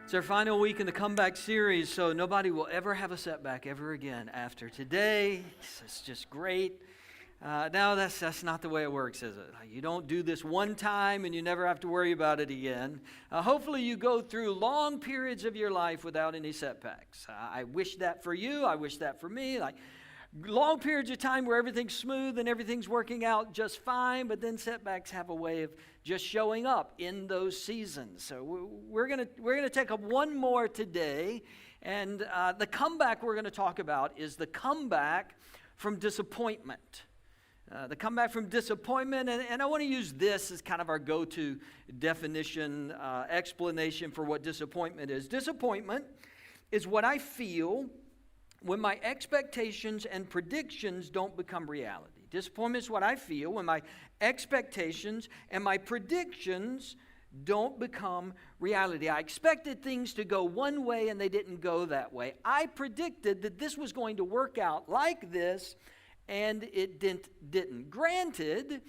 It's our final week in the comeback series, so nobody will ever have a setback ever again after today. It's just great. Now, that's not the way it works, is it? You don't do this one time and you never have to worry about it again. Hopefully you go through long periods of your life without any setbacks. I wish that for you. I wish that for me. Like long periods of time where everything's smooth and everything's working out just fine, but then setbacks have a way of just showing up in those seasons. So we're gonna take up one more today, and the comeback we're going to talk about is the comeback from disappointment. The comeback from disappointment, and I want to use this as kind of our go-to definition, explanation for what disappointment is. Disappointment is what I feel when my expectations and predictions don't become reality. Disappointment is what I feel when my expectations and my predictions don't become reality. I expected things to go one way and they didn't go that way. I predicted that this was going to work out like this, and it didn't. Granted,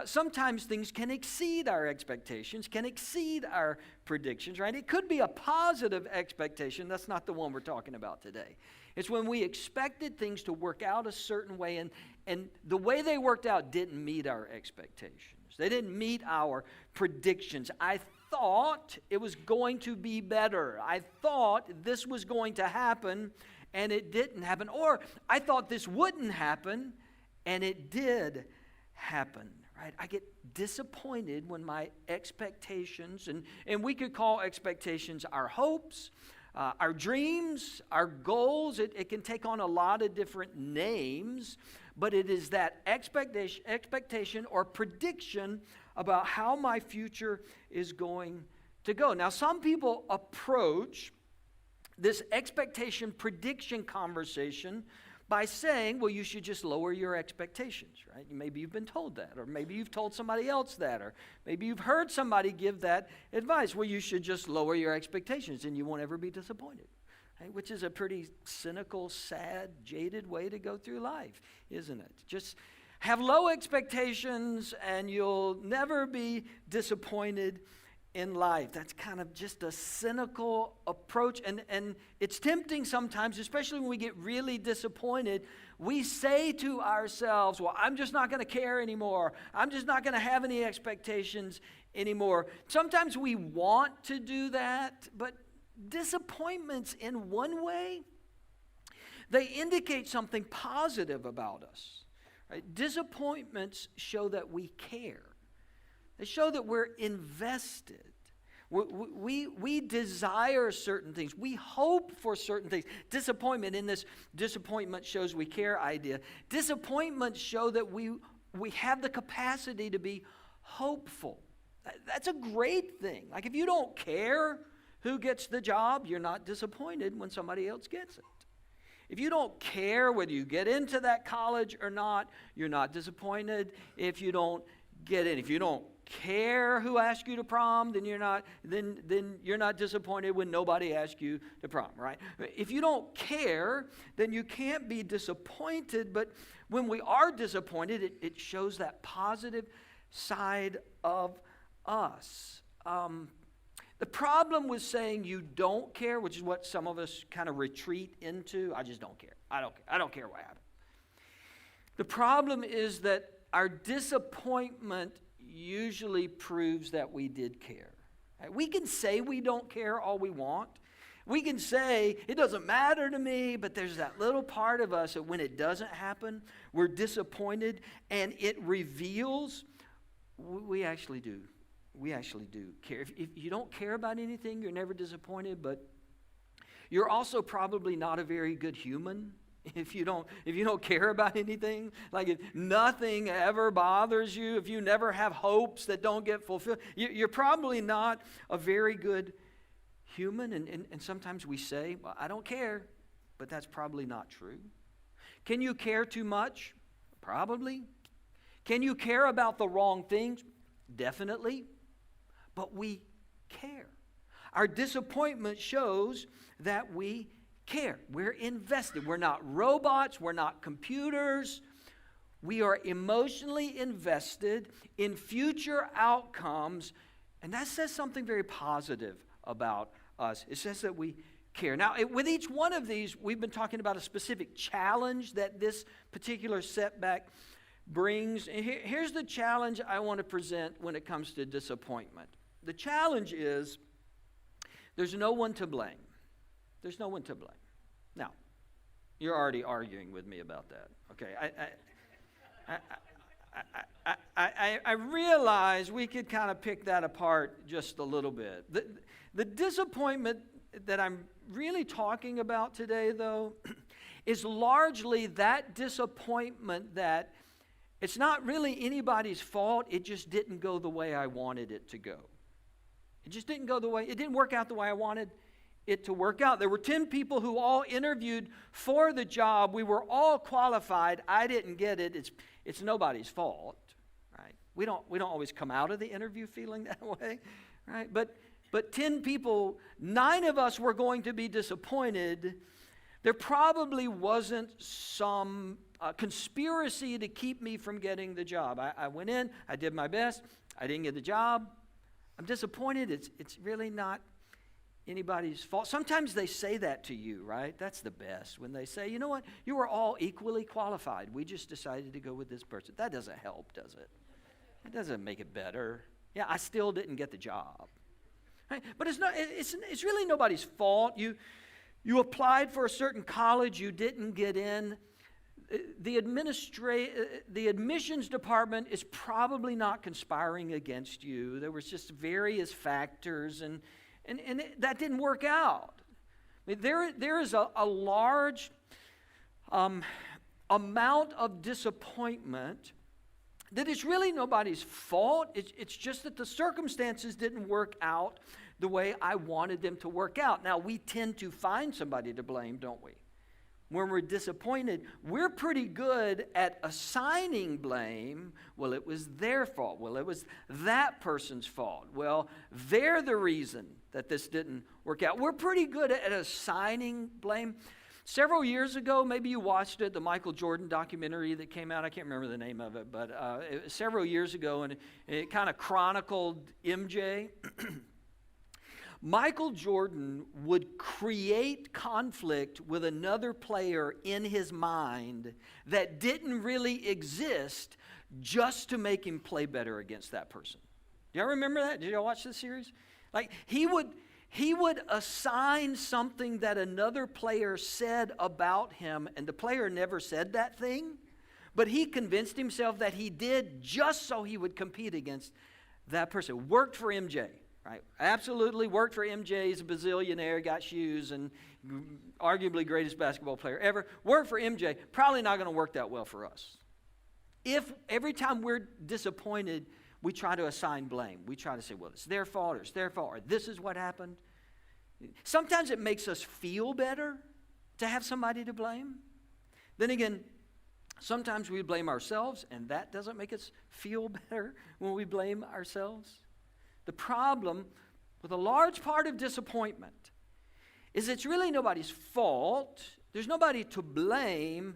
sometimes things can exceed our expectations, can exceed our predictions, right? It could be a positive expectation. That's not the one we're talking about today. It's when we expected things to work out a certain way, and the way they worked out didn't meet our expectations. They didn't meet our predictions. I thought it was going to be better. I thought this was going to happen, and it didn't happen. Or I thought this wouldn't happen, and it did happen, right? I get disappointed when my expectations, and we could call expectations our hopes, our dreams, our goals. It can take on a lot of different names, but it is that expectation or prediction about how my future is going to go. Now, some people approach this expectation prediction conversation by saying, well, you should just lower your expectations, right? Maybe you've been told that, or maybe you've told somebody else that, or maybe you've heard somebody give that advice. Well, you should just lower your expectations and you won't ever be disappointed, right? Which is a pretty cynical, sad, jaded way to go through life, isn't it? Just have low expectations and you'll never be disappointed in life. That's kind of just a cynical approach, and it's tempting sometimes, especially when we get really disappointed. We say to ourselves, well, I'm just not going to care anymore. I'm just not going to have any expectations anymore. Sometimes we want to do that, but disappointments in one way, they indicate something positive about us, right? Disappointments show that we care. They show that we're invested. We desire certain things. We hope for certain things. Disappointment, in this disappointment shows we care idea, disappointments show that we have the capacity to be hopeful. That's a great thing. Like if you don't care who gets the job, you're not disappointed when somebody else gets it. If you don't care whether you get into that college or not, you're not disappointed if you don't get in. If you don't care who asked you to prom, then you're not disappointed when nobody asked you to prom, right? If you don't care, then you can't be disappointed. But when we are disappointed, it shows that positive side of us. The problem with saying you don't care, which is what some of us kind of retreat into, I just don't care. I don't care what happened. The problem is that our disappointment usually proves that we did care. Right? We can say we don't care all we want. We can say it doesn't matter to me, but there's that little part of us that when it doesn't happen, we're disappointed, and it reveals we actually do. We actually do care. If you don't care about anything, you're never disappointed, but you're also probably not a very good human. If you don't care about anything, like if nothing ever bothers you, if you never have hopes that don't get fulfilled, you're probably not a very good human. And sometimes we say, well, I don't care, but that's probably not true. Can you care too much? Probably. Can you care about the wrong things? Definitely. But we care. Our disappointment shows that we care. We're invested. We're not robots. We're not computers. We are emotionally invested in future outcomes, and that says something very positive about us. It says that we care. Now, with each one of these, we've been talking about a specific challenge that this particular setback brings. And here's the challenge I want to present when it comes to disappointment. The challenge is there's no one to blame. There's no one to blame. Now, you're already arguing with me about that. Okay, I realize we could kind of pick that apart just a little bit. The disappointment that I'm really talking about today, though, is largely that disappointment that it's not really anybody's fault. It just didn't go the way I wanted it to go. It just didn't go the way, it didn't work out the way I wanted it to work out. There were 10 people who all interviewed for the job. We were all qualified. I didn't get it. It's nobody's fault, right? We don't always come out of the interview feeling that way, right? But 10 people, 9 of us were going to be disappointed. There probably wasn't some conspiracy to keep me from getting the job. I went in, I did my best, I didn't get the job. I'm disappointed. It's really not anybody's fault. Sometimes they say that to you, right? That's the best. When they say, you know what, you were all equally qualified. We just decided to go with this person. That doesn't help, does it? It doesn't make it better. Yeah, I still didn't get the job. Right? But it's really nobody's fault. You applied for a certain college, you didn't get in. The admissions department is probably not conspiring against you. There was just various factors, and that didn't work out. I mean, there is a large amount of disappointment that is really nobody's fault. It's just that the circumstances didn't work out the way I wanted them to work out. Now, we tend to find somebody to blame, don't we? When we're disappointed, we're pretty good at assigning blame. Well, it was their fault. Well, it was that person's fault. Well, they're the reason that this didn't work out. We're pretty good at assigning blame. Several years ago, maybe you watched it, the Michael Jordan documentary that came out. I can't remember the name of it, but it was several years ago, and it kind of chronicled MJ. Michael Jordan would create conflict with another player in his mind that didn't really exist just to make him play better against that person. Do y'all remember that? Did y'all watch this series? Like, he would assign something that another player said about him, and the player never said that thing, but he convinced himself that he did just so he would compete against that person. Worked for MJ. Right, absolutely worked for MJ. He's a bazillionaire, got shoes, and arguably greatest basketball player ever. Worked for MJ. Probably not going to work that well for us. If every time we're disappointed, we try to assign blame. We try to say, well, it's their fault, or it's their fault, or this is what happened. Sometimes it makes us feel better to have somebody to blame. Then again, sometimes we blame ourselves, and that doesn't make us feel better when we blame ourselves. The problem with a large part of disappointment is it's really nobody's fault. There's nobody to blame.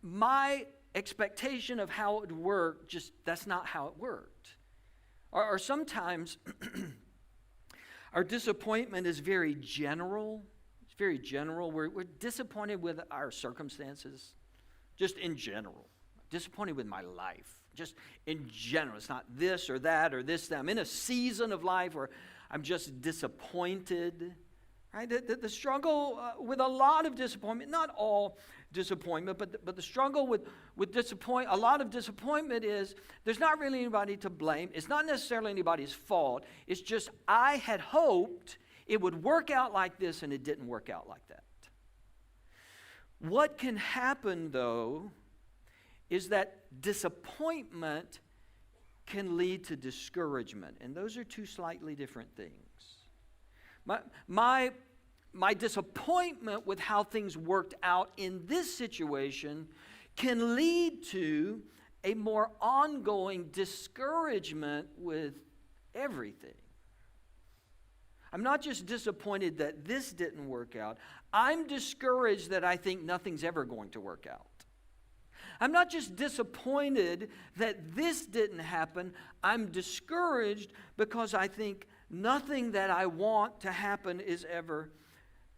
My expectation of how it would work, just that's not how it worked. Or sometimes our disappointment is very general. It's very general. We're disappointed with our circumstances, just in general. Disappointed with my life. Just in general. It's not this or that or this, that. I'm in a season of life where I'm just disappointed. Right? The struggle with a lot of disappointment, not all disappointment, but the struggle with a lot of disappointment is there's not really anybody to blame. It's not necessarily anybody's fault. It's just I had hoped it would work out like this, and it didn't work out like that. What can happen, though, is that disappointment can lead to discouragement. And those are two slightly different things. My disappointment with how things worked out in this situation can lead to a more ongoing discouragement with everything. I'm not just disappointed that this didn't work out. I'm discouraged that I think nothing's ever going to work out. I'm not just disappointed that this didn't happen. I'm discouraged because I think nothing that I want to happen is ever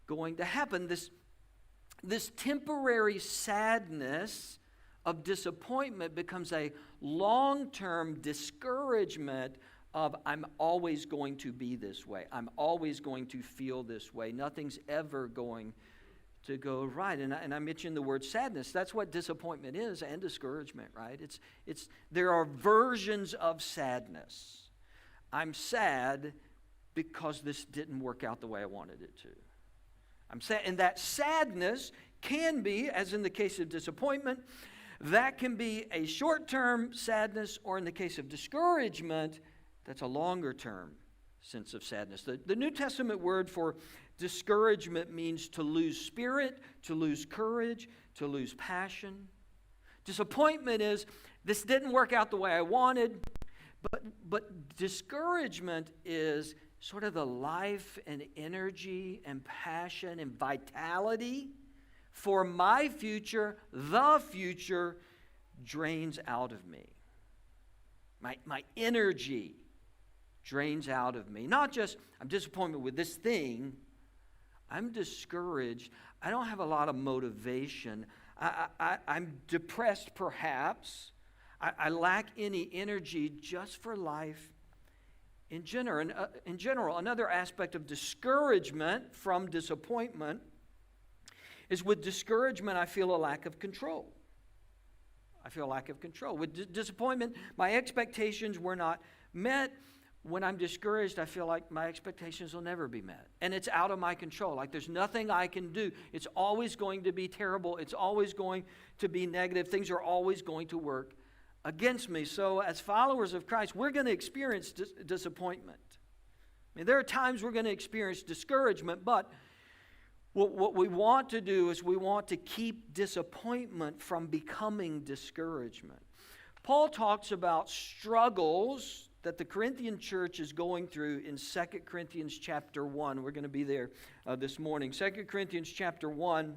going to happen. This temporary sadness of disappointment becomes a long-term discouragement of I'm always going to be this way. I'm always going to feel this way. Nothing's ever going to go right. And I mentioned the word sadness. That's what disappointment is, and discouragement, right? There are versions of sadness. I'm sad because this didn't work out the way I wanted it to. I'm sad, and that sadness can be, as in the case of disappointment, that can be a short-term sadness, or in the case of discouragement, that's a longer-term sense of sadness. The New Testament word for discouragement means to lose spirit, to lose courage, to lose passion. Disappointment is, this didn't work out the way I wanted, but discouragement is sort of the life and energy and passion and vitality for my future. The future drains out of me. My energy drains out of me. Not just, I'm disappointed with this thing. I'm discouraged. I don't have a lot of motivation. I'm depressed, perhaps. I lack any energy just for life in general. Another aspect of discouragement from disappointment is with discouragement, I feel a lack of control. With disappointment, my expectations were not met. When I'm discouraged, I feel like my expectations will never be met. And it's out of my control. Like there's nothing I can do. It's always going to be terrible. It's always going to be negative. Things are always going to work against me. So as followers of Christ, we're going to experience disappointment. I mean, there are times we're going to experience discouragement, but what we want to do is we want to keep disappointment from becoming discouragement. Paul talks about struggles that the Corinthian church is going through in 2 Corinthians chapter 1. We're going to be there this morning. 2 Corinthians chapter 1.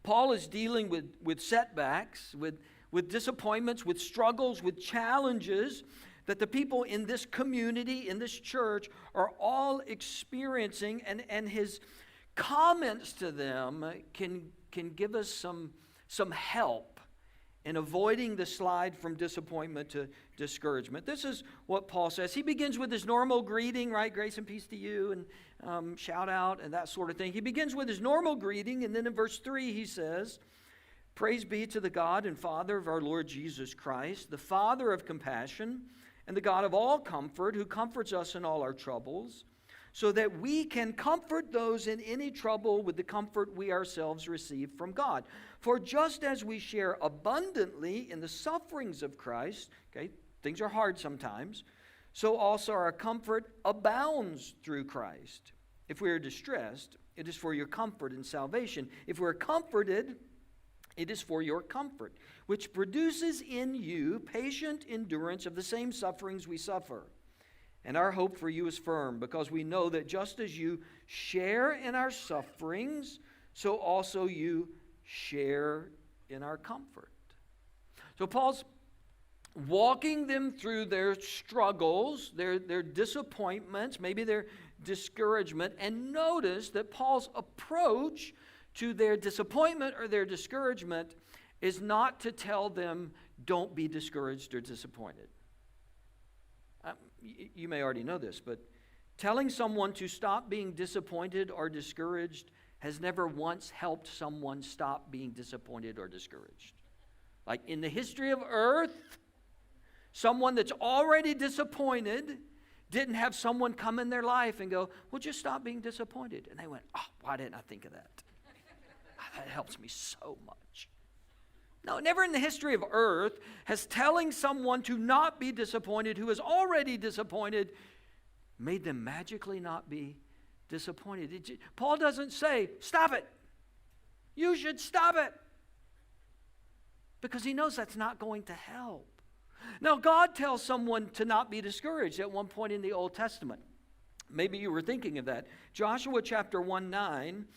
Paul is dealing with setbacks, with disappointments, with struggles, with challenges that the people in this community, in this church, are all experiencing, and his comments to them can give us some help in avoiding the slide from disappointment to discouragement. This is what Paul says. He begins with his normal greeting, right? Grace and peace to you, and shout out and that sort of thing. He begins with his normal greeting, and then in verse 3 he says, "Praise be to the God and Father of our Lord Jesus Christ, the Father of compassion and the God of all comfort, who comforts us in all our troubles, so that we can comfort those in any trouble with the comfort we ourselves receive from God. For just as we share abundantly in the sufferings of Christ," okay, things are hard sometimes, "so also our comfort abounds through Christ. If we are distressed, it is for your comfort and salvation. If we are comforted, it is for your comfort, which produces in you patient endurance of the same sufferings we suffer. And our hope for you is firm, because we know that just as you share in our sufferings, so also you share in our comfort." So Paul's walking them through their struggles, their disappointments, maybe their discouragement. And notice that Paul's approach to their disappointment or their discouragement is not to tell them, don't be discouraged or disappointed. You may already know this, but telling someone to stop being disappointed or discouraged has never once helped someone stop being disappointed or discouraged. Like in the history of earth, someone that's already disappointed didn't have someone come in their life and go, "Well, just stop being disappointed." And they went, "Oh, why didn't I think of that? That helps me so much." No, never in the history of earth has telling someone to not be disappointed who is already disappointed made them magically not be disappointed. Paul doesn't say, "Stop it. You should stop it." Because he knows that's not going to help. Now, God tells someone to not be discouraged at one point in the Old Testament. Maybe you were thinking of that. Joshua chapter 1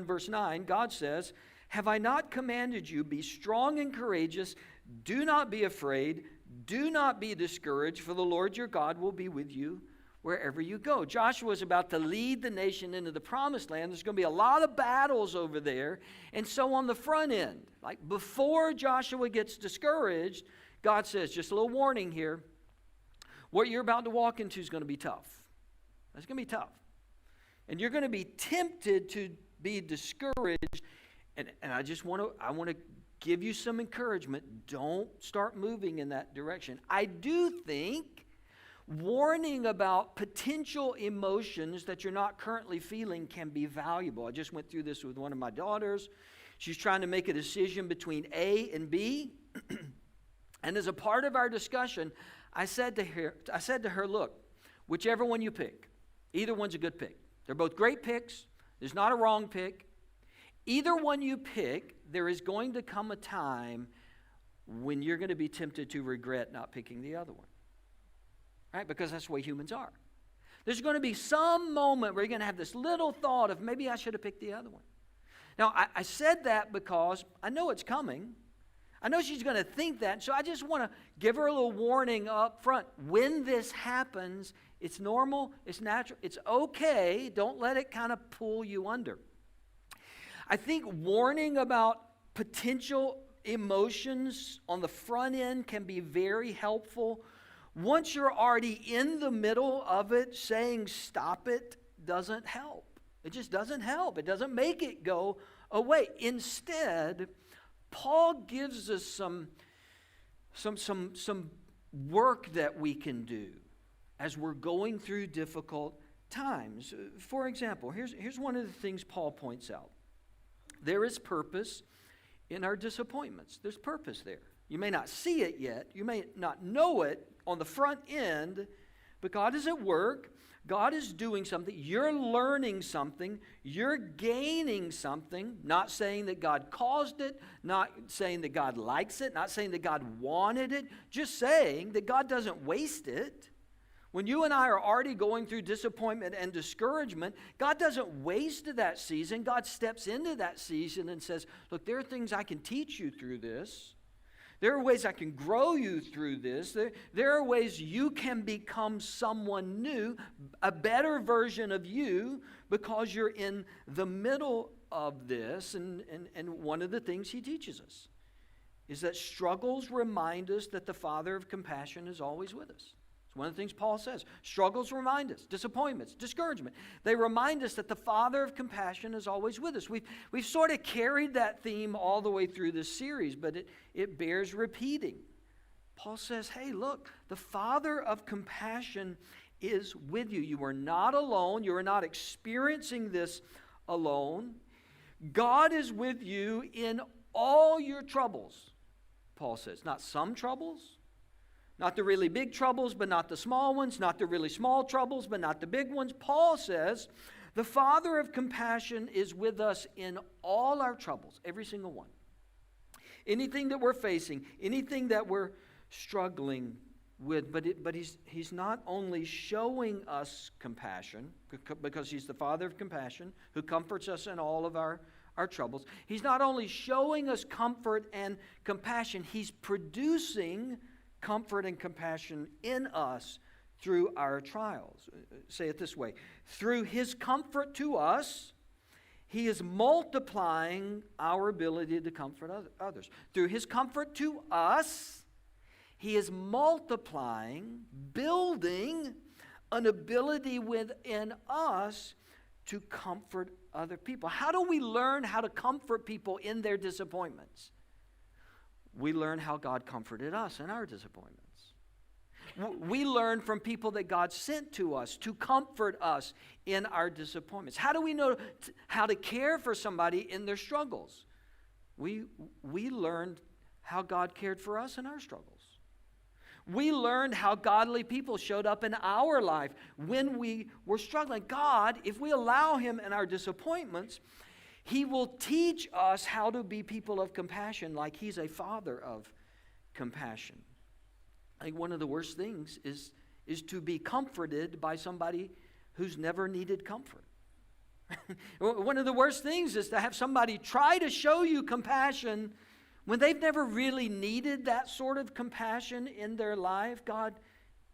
verse 9, God says, "Have I not commanded you, be strong and courageous, do not be afraid, do not be discouraged, for the Lord your God will be with you wherever you go. Joshua is about to lead the nation into the promised land. There's going to be a lot of battles over there. And so on the front end, like before Joshua gets discouraged, God says, just a little warning here, what you're about to walk into is going to be tough. It's going to be tough. And you're going to be tempted to be discouraged. And I want to give you some encouragement. Don't start moving in that direction. I do think warning about potential emotions that you're not currently feeling can be valuable. I just went through this with one of my daughters. She's trying to make a decision between A and B. And as a part of our discussion, I said to her, look, whichever one you pick, either one's a good pick. They're both great picks. There's not a wrong pick. Either one you pick, there is going to come a time when you're going to be tempted to regret not picking the other one. Right? Because that's the way humans are. There's going to be some moment where you're going to have this little thought of maybe I should have picked the other one. Now, I said that because I know it's coming. I know she's going to think that, so I just want to give her a little warning up front. When this happens, it's normal, it's natural, it's okay. Don't let it kind of pull you under. I think warning about potential emotions on the front end can be very helpful. Once you're already in the middle of it, saying stop it doesn't help. It just doesn't help. It doesn't make it go away. Instead, Paul gives us some work that we can do as we're going through difficult times. For example, here's one of the things Paul points out. There is purpose in our disappointments. There's purpose there. You may not see it yet. You may not know it on the front end, but God is at work. God is doing something. You're learning something. You're gaining something. Not saying that God caused it. Not saying that God likes it. Not saying that God wanted it. Just saying that God doesn't waste it. When you and I are already going through disappointment and discouragement, God doesn't waste that season. God steps into that season and says, look, there are things I can teach you through this. There are ways I can grow you through this. There are ways you can become someone new, a better version of you, because you're in the middle of this. And one of the things he teaches us is that struggles remind us that the Father of compassion is always with us. It's one of the things Paul says. Struggles remind us, disappointments, discouragement. They remind us that the Father of compassion is always with us. We've sort of carried that theme all the way through this series, but it bears repeating. Paul says, hey, look, the Father of compassion is with you. You are not alone. You are not experiencing this alone. God is with you in all your troubles, Paul says. Not some troubles. Not the really big troubles, but not the small ones. Not the really small troubles, but not the big ones. Paul says, the Father of compassion is with us in all our troubles, every single one. Anything that we're facing, anything that we're struggling with, but he's not only showing us compassion, because he's the Father of compassion, who comforts us in all of our troubles. He's not only showing us comfort and compassion, he's producing comfort and compassion in us through our trials. Say it this way. Through his comfort to us, he is multiplying our ability to comfort others. Through his comfort to us, he is multiplying, building an ability within us to comfort other people. How do we learn how to comfort people in their disappointments? We learn how God comforted us in our disappointments. We learn from people that God sent to us to comfort us in our disappointments. How do we know how to care for somebody in their struggles? We learned how God cared for us in our struggles. We learned how godly people showed up in our life when we were struggling. God, if we allow him in our disappointments, he will teach us how to be people of compassion, like he's a father of compassion. I think one of the worst things is to be comforted by somebody who's never needed comfort. One of the worst things is to have somebody try to show you compassion when they've never really needed that sort of compassion in their life. God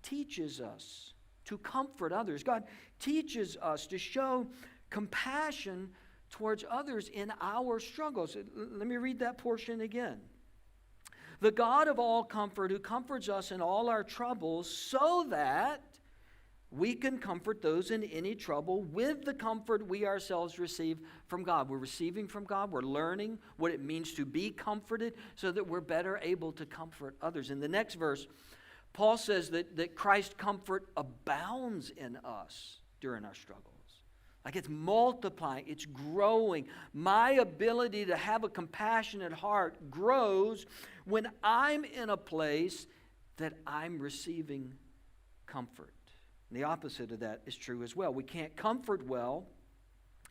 teaches us to comfort others. God teaches us to show compassion towards others in our struggles. Let me read that portion again. The God of all comfort, who comforts us in all our troubles, so that we can comfort those in any trouble with the comfort we ourselves receive from God. We're receiving from God. We're learning what it means to be comforted so that we're better able to comfort others. In the next verse, Paul says that Christ's comfort abounds in us during our struggles. Like it's multiplying, it's growing. My ability to have a compassionate heart grows when I'm in a place that I'm receiving comfort. And the opposite of that is true as well. We can't comfort well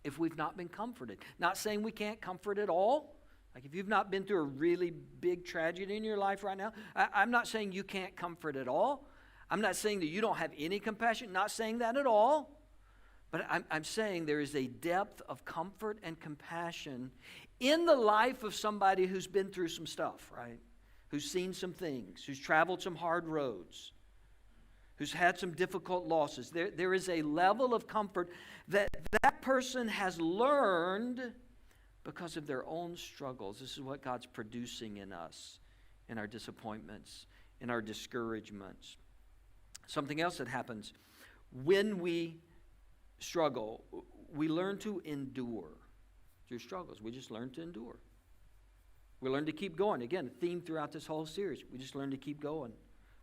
if we've not been comforted. Not saying we can't comfort at all. Like if you've not been through a really big tragedy in your life right now, I'm not saying you can't comfort at all. I'm not saying that you don't have any compassion. Not saying that at all. But I'm saying there is a depth of comfort and compassion in the life of somebody who's been through some stuff, right? Who's seen some things, who's traveled some hard roads, who's had some difficult losses. There is a level of comfort that that person has learned because of their own struggles. This is what God's producing in us, in our disappointments, in our discouragements. Something else that happens when we struggle, we learn to endure through struggles. We just learn to endure. We learn to keep going. Again, a theme throughout this whole series. We just learn to keep going.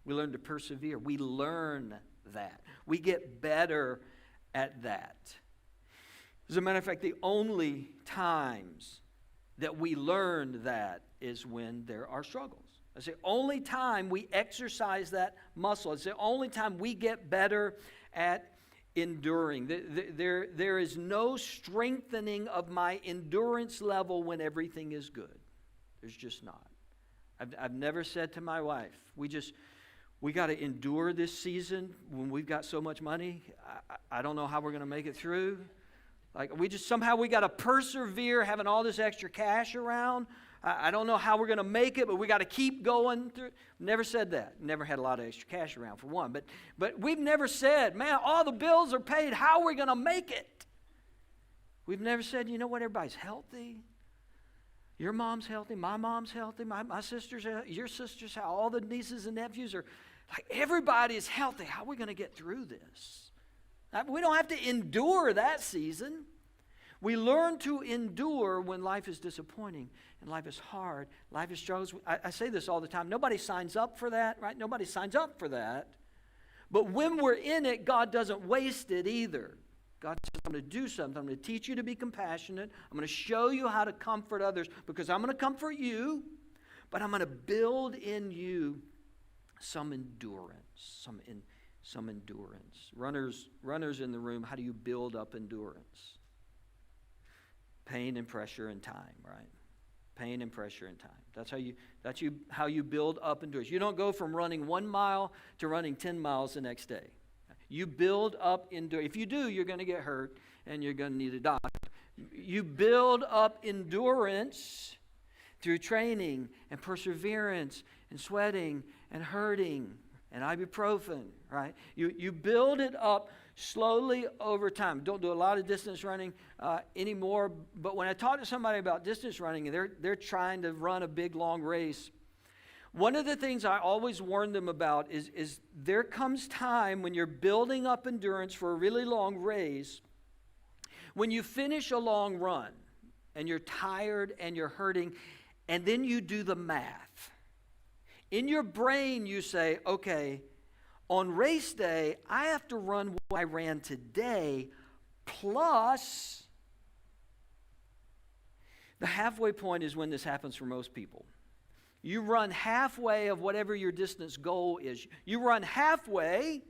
We learn to persevere. We learn that. We get better at that. As a matter of fact, the only times that we learn that is when there are struggles. It's the only time we exercise that muscle. It's the only time we get better at enduring. There is no strengthening of my endurance level when everything is good. There's just not. I've never said to my wife, we got to endure this season when we've got so much money. I don't know how we're going to make it through. Like somehow we got to persevere having all this extra cash around. I don't know how we're going to make it, but we got to keep going through. Never said that. Never had a lot of extra cash around for one. But we've never said, man, all the bills are paid. How are we going to make it? We've never said, you know what, everybody's healthy. Your mom's healthy. My mom's healthy. My sister's healthy. Your sister's healthy. All the nieces and nephews are, like, everybody is healthy. How are we going to get through this? We don't have to endure that season. We learn to endure when life is disappointing and life is hard, life is struggles. I say this all the time. Nobody signs up for that, right? Nobody signs up for that. But when we're in it, God doesn't waste it either. God says, I'm going to do something. I'm going to teach you to be compassionate. I'm going to show you how to comfort others because I'm going to comfort you, but I'm going to build in you some endurance, some endurance. Runners in the room, how do you build up endurance? Pain and pressure and time, right? Pain and pressure and time. That's how you build up endurance. You don't go from running 1 mile to running 10 miles the next day. You build up endurance. If you do, you're going to get hurt and you're going to need a doctor. You build up endurance through training and perseverance and sweating and hurting and ibuprofen, right? You build it up slowly over time. Don't do a lot of distance running anymore. But when I talk to somebody about distance running, and they're trying to run a big, long race, one of the things I always warn them about is there comes time when you're building up endurance for a really long race, when you finish a long run, and you're tired and you're hurting, and then you do the math. In your brain, you say, okay, on race day, I have to run what I ran today, plus the halfway point is when this happens for most people. You run halfway of whatever your distance goal is. You run halfway,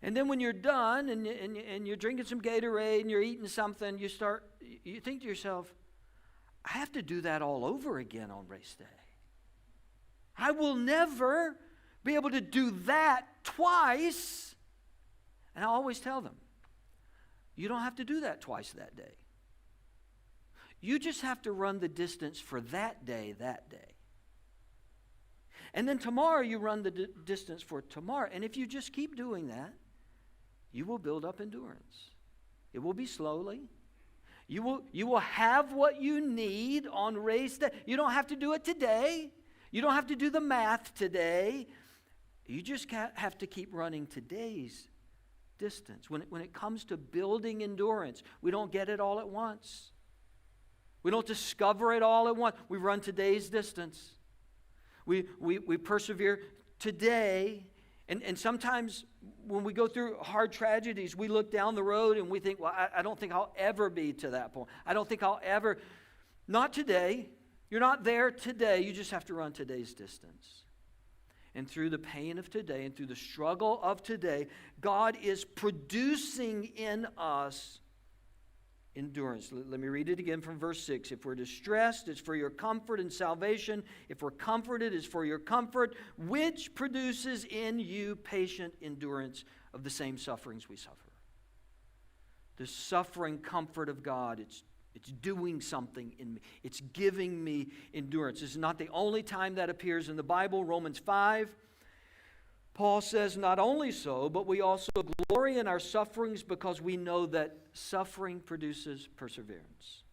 and then when you're done and you're drinking some Gatorade and you're eating something, you think to yourself, I have to do that all over again on race day. I will never be able to do that twice. And I always tell them, you don't have to do that twice that day. You just have to run the distance for that day. And then tomorrow you run the distance for tomorrow. And if you just keep doing that, you will build up endurance. It will be slowly. You will have what you need on race day. You don't have to do it today. You don't have to do the math today. You just have to keep running today's distance. When it comes to building endurance, we don't get it all at once. We don't discover it all at once. We run today's distance. We persevere today. And sometimes when we go through hard tragedies, we look down the road and we think, well, I don't think I'll ever be to that point. I don't think I'll ever. Not today. You're not there today. You just have to run today's distance. And through the pain of today and through the struggle of today, God is producing in us endurance. Let me read it again from verse 6. If we're distressed, it's for your comfort and salvation. If we're comforted, it's for your comfort, which produces in you patient endurance of the same sufferings we suffer. The suffering comfort of God, it's doing something in me. It's giving me endurance. This is not the only time that appears in the Bible. Romans 5, Paul says, not only so, but we also glory in our sufferings because we know that suffering produces perseverance.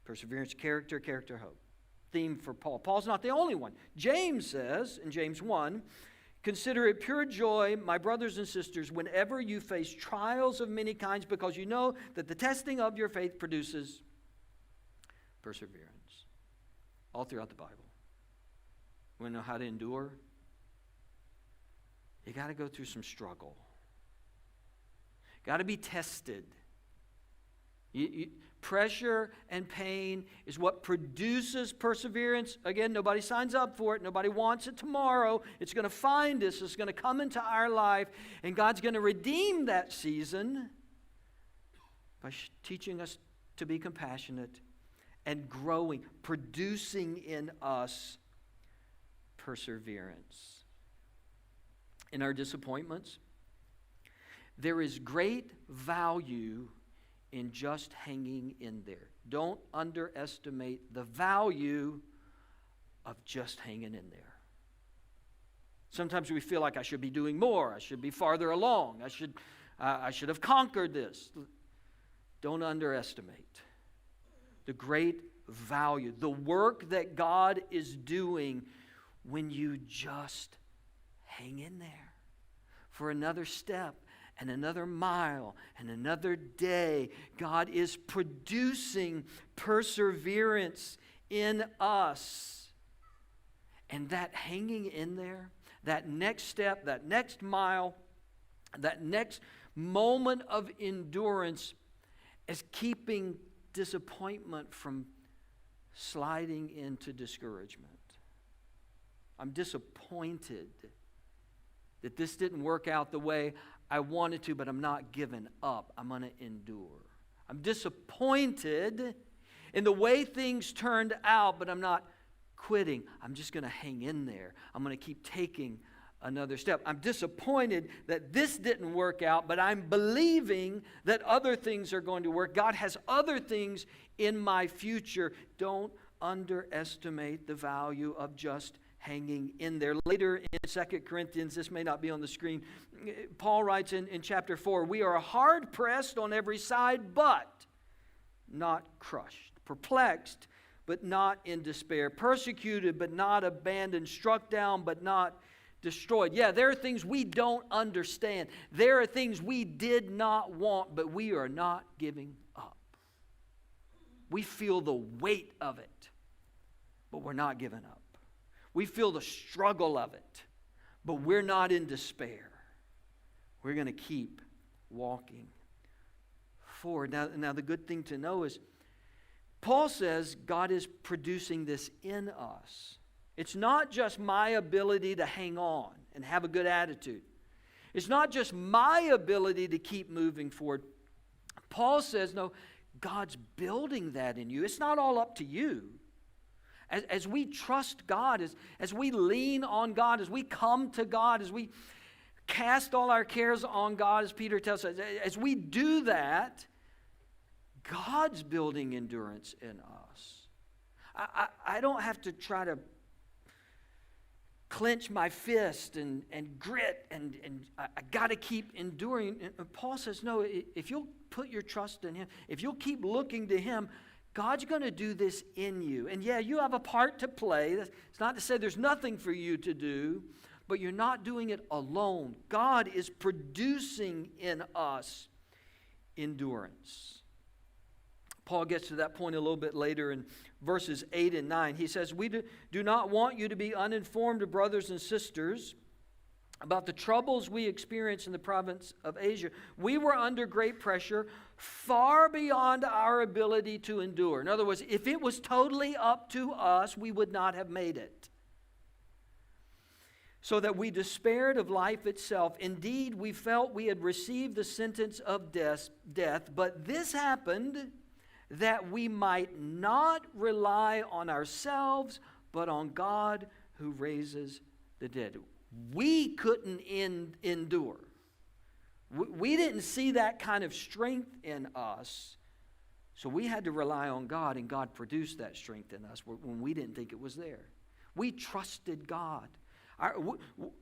Perseverance, character, character, hope. Theme for Paul. Paul's not the only one. James says in James 1, consider it pure joy, my brothers and sisters, whenever you face trials of many kinds, because you know that the testing of your faith produces perseverance. All throughout the Bible. We want to know how to endure? You got to go through some struggle. Got to be tested. Pressure and pain is what produces perseverance. Again, nobody signs up for it. Nobody wants it tomorrow. It's going to find us. It's going to come into our life. And God's going to redeem that season by teaching us to be compassionate and growing, producing in us perseverance. In our disappointments, there is great value in just hanging in there. Don't underestimate the value of just hanging in there. Sometimes we feel like I should be doing more. I should be farther along. I should have conquered this. Don't underestimate the great value, the work that God is doing when you just hang in there for another step and another mile and another day. God is producing perseverance in us. And that hanging in there, that next step, that next mile, that next moment of endurance is keeping disappointment from sliding into discouragement. I'm disappointed that this didn't work out the way I wanted to, but I'm not giving up. I'm going to endure. I'm disappointed in the way things turned out, but I'm not quitting. I'm just going to hang in there. I'm going to keep taking another step. I'm disappointed that this didn't work out, but I'm believing that other things are going to work. God has other things in my future. Don't underestimate the value of just hanging in there. Later in 2 Corinthians, this may not be on the screen, Paul writes in chapter 4, we are hard pressed on every side, but not crushed, perplexed, but not in despair, persecuted, but not abandoned, struck down, but not destroyed. Yeah, there are things we don't understand. There are things we did not want, but we are not giving up. We feel the weight of it, but we're not giving up. We feel the struggle of it, but we're not in despair. We're going to keep walking forward. Now, the good thing to know is Paul says God is producing this in us. It's not just my ability to hang on and have a good attitude. It's not just my ability to keep moving forward. Paul says, no, God's building that in you. It's not all up to you. As we trust God, as we lean on God, as we come to God, as we cast all our cares on God, as Peter tells us, as we do that, God's building endurance in us. I don't have to try to clench my fist and grit, and I got to keep enduring. And Paul says, no, if you'll put your trust in Him, if you'll keep looking to Him, God's going to do this in you. And yeah, you have a part to play. It's not to say there's nothing for you to do, but you're not doing it alone. God is producing in us endurance. Paul gets to that point a little bit later in verses 8 and 9. He says, we do not want you to be uninformed, brothers and sisters, about the troubles we experienced in the province of Asia. We were under great pressure, far beyond our ability to endure. In other words, if it was totally up to us, we would not have made it. So that we despaired of life itself. Indeed, we felt we had received the sentence of death, but this happened that we might not rely on ourselves, but on God who raises the dead. We couldn't endure. We didn't see that kind of strength in us, so we had to rely on God, and God produced that strength in us when we didn't think it was there. We trusted God.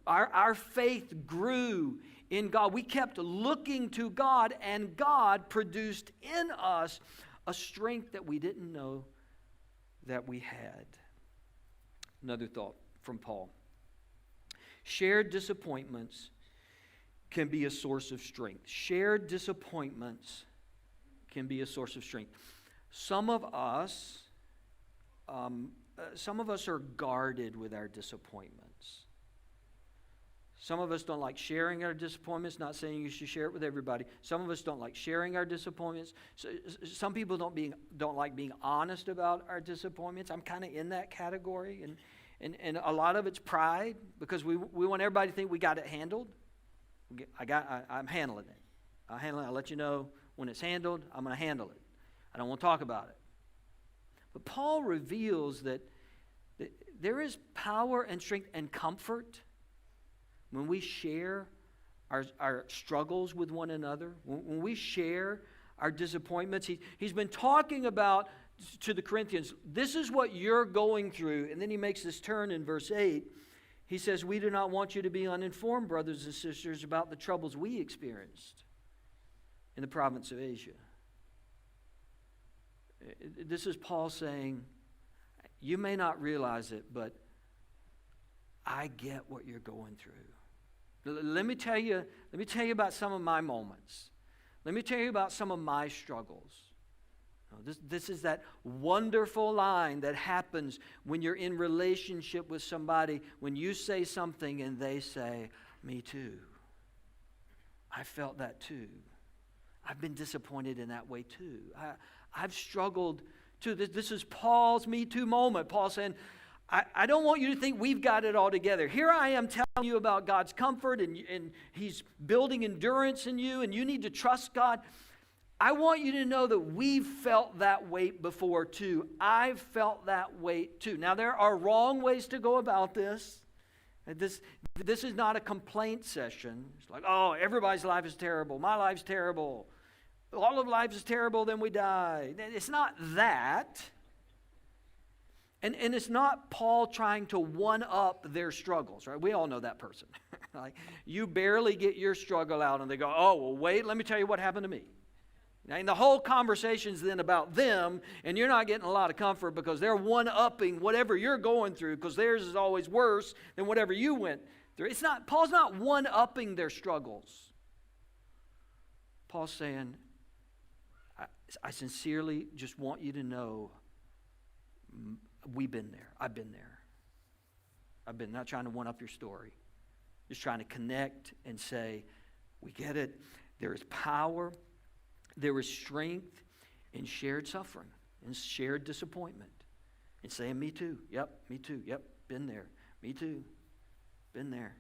Our faith grew in God. We kept looking to God, and God produced in us a strength that we didn't know that we had. Another thought from Paul. Shared disappointments can be a source of strength. Shared disappointments can be a source of strength. Some of us are guarded with our disappointments. Some of us don't like sharing our disappointments, not saying you should share it with everybody. Some of us don't like sharing our disappointments. Some people don't like being honest about our disappointments. I'm kind of in that category. And a lot of it's pride, because we want everybody to think we got it handled. I'm handling it. I'll let you know when it's handled. I'm going to handle it. I don't want to talk about it. But Paul reveals that there is power and strength and comfort when we share our struggles with one another, when we share our disappointments. He's been talking about to the Corinthians, this is what you're going through. And then he makes this turn in verse 8. He says, we do not want you to be uninformed, brothers and sisters, about the troubles we experienced in the province of Asia. This is Paul saying, you may not realize it, but I get what you're going through. Let me tell you about some of my moments. Let me tell you about some of my struggles. This is that wonderful line that happens when you're in relationship with somebody, when you say something and they say, me too. I felt that too. I've been disappointed in that way too. I've struggled too. This is Paul's me too moment. Paul saying, I don't want you to think we've got it all together. Here I am telling you about God's comfort, and He's building endurance in you, and you need to trust God. I want you to know that we've felt that weight before too. I've felt that weight too. Now, there are wrong ways to go about this. This is not a complaint session. It's like, oh, everybody's life is terrible. My life's terrible. All of life is terrible, then we die. It's not that. And it's not Paul trying to one-up their struggles, right? We all know that person. Like, you barely get your struggle out, and they go, oh, well, wait, let me tell you what happened to me. And the whole conversation's then about them, and you're not getting a lot of comfort because they're one-upping whatever you're going through, because theirs is always worse than whatever you went through. Paul's not one-upping their struggles. Paul's saying, I sincerely just want you to know we've been there. I've been there. I've been not trying to one-up your story. Just trying to connect and say, we get it. There is power. There is strength in shared suffering and shared disappointment. And saying, me too. Yep, me too. Yep, been there. Me too. Been there.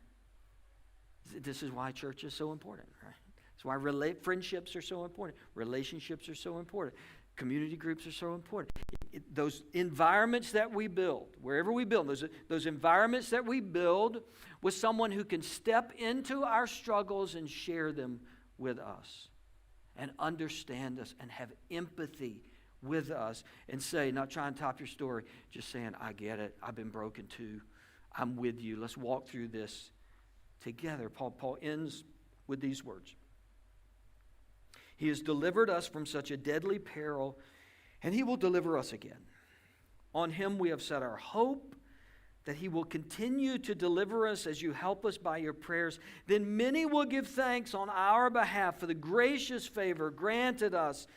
This is why church is so important, right? That's why friendships are so important. Relationships are so important. Community groups are so important. Those environments that we build, wherever we build, those environments that we build with someone who can step into our struggles and share them with us and understand us and have empathy with us and say, not trying to top your story, just saying, I get it. I've been broken too. I'm with you. Let's walk through this together. Paul ends with these words. He has delivered us from such a deadly peril, and he will deliver us again. On him we have set our hope that he will continue to deliver us as you help us by your prayers. Then many will give thanks on our behalf for the gracious favor granted us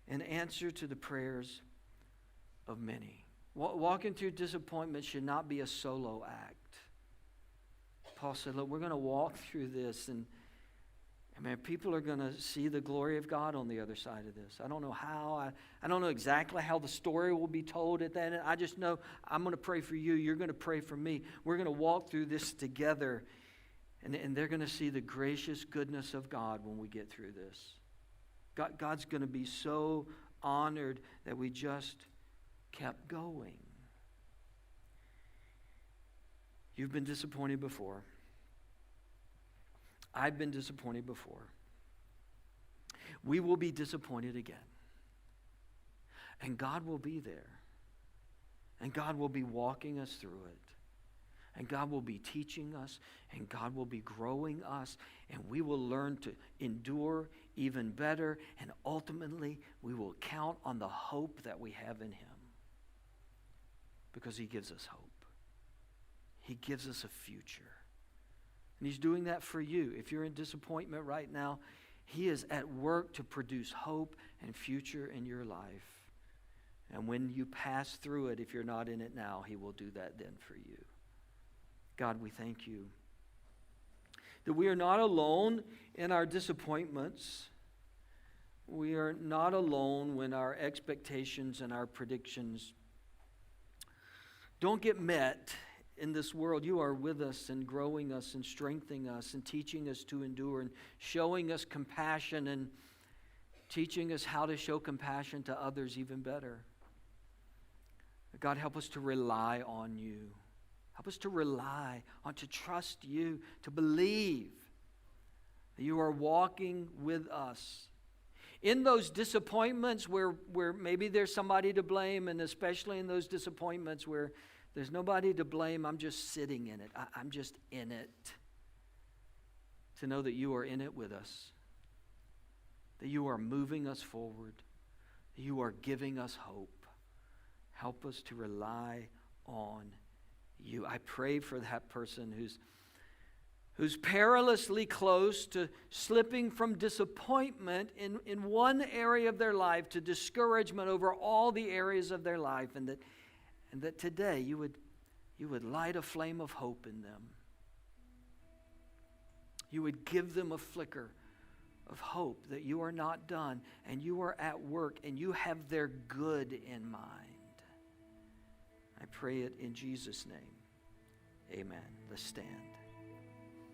in answer to the prayers of many. Walking through disappointment should not be a solo act. Paul said, look, we're going to walk through this, and man, people are going to see the glory of God on the other side of this. I don't know how. I don't know exactly how the story will be told at that end. I just know I'm going to pray for you. You're going to pray for me. We're going to walk through this together. And they're going to see the gracious goodness of God when we get through this. God's going to be so honored that we just kept going. You've been disappointed before. I've been disappointed before. We will be disappointed again. And God will be there. And God will be walking us through it. And God will be teaching us. And God will be growing us. And we will learn to endure even better. And ultimately, we will count on the hope that we have in him. Because he gives us hope. He gives us a future. And he's doing that for you. If you're in disappointment right now, he is at work to produce hope and future in your life. And when you pass through it, if you're not in it now, he will do that then for you. God, we thank you that we are not alone in our disappointments. We are not alone when our expectations and our predictions don't get met. In this world, you are with us and growing us and strengthening us and teaching us to endure and showing us compassion and teaching us how to show compassion to others even better. God, help us to rely on you. Help us to rely on, to trust you, to believe that you are walking with us. In those disappointments where maybe there's somebody to blame, and especially in those disappointments where there's nobody to blame, I'm just sitting in it. I'm just in it. To know that you are in it with us. That you are moving us forward. That you are giving us hope. Help us to rely on you. I pray for that person who's perilously close to slipping from disappointment in one area of their life to discouragement over all the areas of their life, and that today you would light a flame of hope in them. You would give them a flicker of hope that you are not done and you are at work and you have their good in mind. I pray it in Jesus' name. Amen. Let's stand.